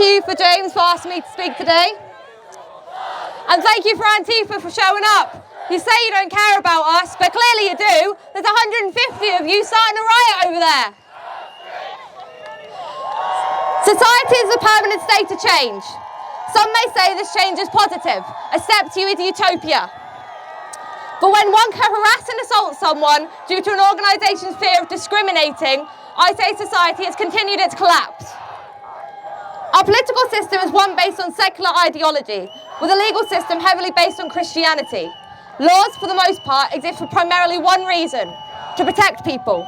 you for James for asking me to speak today. And thank you for Antifa for showing up. You say you don't care about us, but clearly you do. There's 150 of you starting a riot over there. Society is a permanent state of change. Some may say this change is positive, a step to utopia. But when one can harass and assault someone due to an organisation's fear of discriminating, I say society has continued its collapse. Our political system is one based on secular ideology, with a legal system heavily based on Christianity. Laws, for the most part, exist for primarily one reason: to protect people.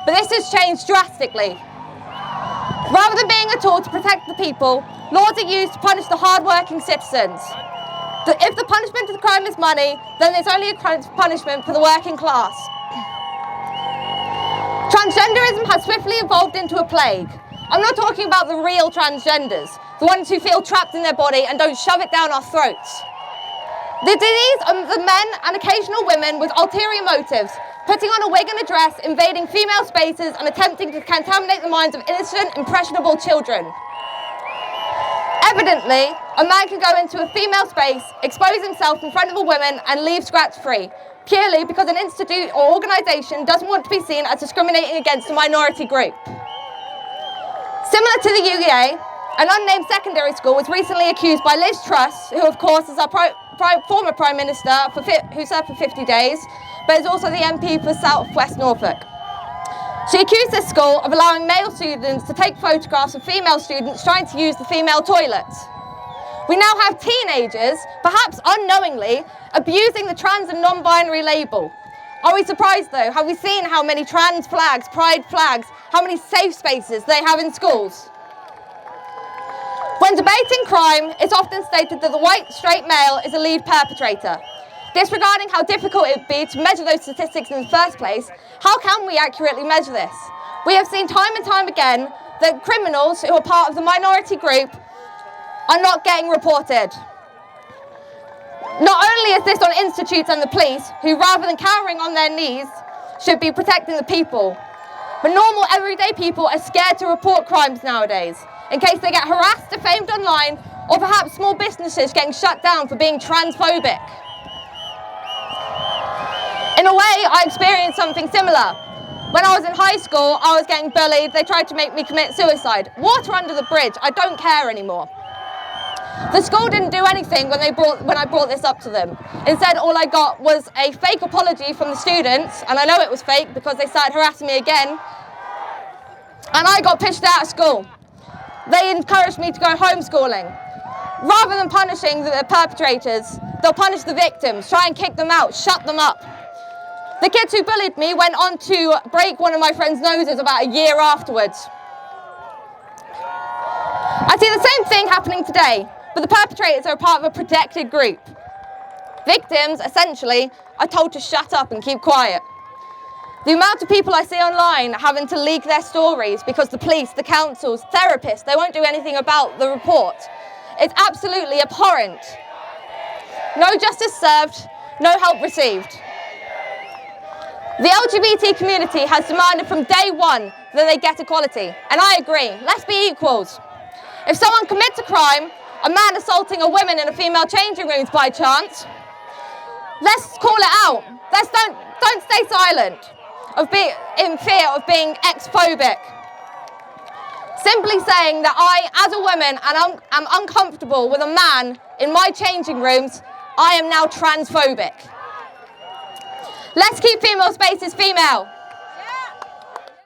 But this has changed drastically. Rather than being a tool to protect the people, laws are used to punish the hard-working citizens. If the punishment of the crime is money, then there's only a punishment for the working class. Transgenderism has swiftly evolved into a plague. I'm not talking about the real transgenders, the ones who feel trapped in their body and don't shove it down our throats. The disease of the men and occasional women with ulterior motives, putting on a wig and a dress, invading female spaces and attempting to contaminate the minds of innocent, impressionable children. Evidently, a man can go into a female space, expose himself in front of a woman and leave scratch-free, purely because an institute or organisation doesn't want to be seen as discriminating against a minority group. Similar to the UEA, an unnamed secondary school was recently accused by Liz Truss, who of course is our former Prime Minister who served for 50 days, but is also the MP for South West Norfolk. She accused this school of allowing male students to take photographs of female students trying to use the female toilets. We now have teenagers, perhaps unknowingly, abusing the trans and non-binary label. Are we surprised though? Have we seen how many trans flags, pride flags, how many safe spaces they have in schools? When debating crime, it's often stated that the white, straight male is a lead perpetrator. Disregarding how difficult it would be to measure those statistics in the first place, how can we accurately measure this? We have seen time and time again that criminals who are part of the minority group are not getting reported. Not only is this on institutes and the police, who rather than cowering on their knees, should be protecting the people, but normal everyday people are scared to report crimes nowadays, in case they get harassed, defamed online, or perhaps small businesses getting shut down for being transphobic. In a way, I experienced something similar. When I was in high school, I was getting bullied. They tried to make me commit suicide. Water under the bridge, I don't care anymore. The school didn't do anything when I brought this up to them. Instead, all I got was a fake apology from the students, and I know it was fake because they started harassing me again, and I got pushed out of school. They encouraged me to go homeschooling. Rather than punishing the perpetrators, they'll punish the victims, try and kick them out, shut them up. The kids who bullied me went on to break one of my friend's noses about a year afterwards. I see the same thing happening today, but the perpetrators are a part of a protected group. Victims, essentially, are told to shut up and keep quiet. The amount of people I see online having to leak their stories because the police, the councils, therapists, they won't do anything about the report. It's absolutely abhorrent. No justice served, no help received. The LGBT community has demanded from day one that they get equality, and I agree. Let's be equals. If someone commits a crime, a man assaulting a woman in a female changing rooms by chance, let's call it out. Don't stay silent in fear of being ex-phobic. Simply saying that I, as a woman, am uncomfortable with a man in my changing rooms, I am now transphobic. Let's keep female spaces female.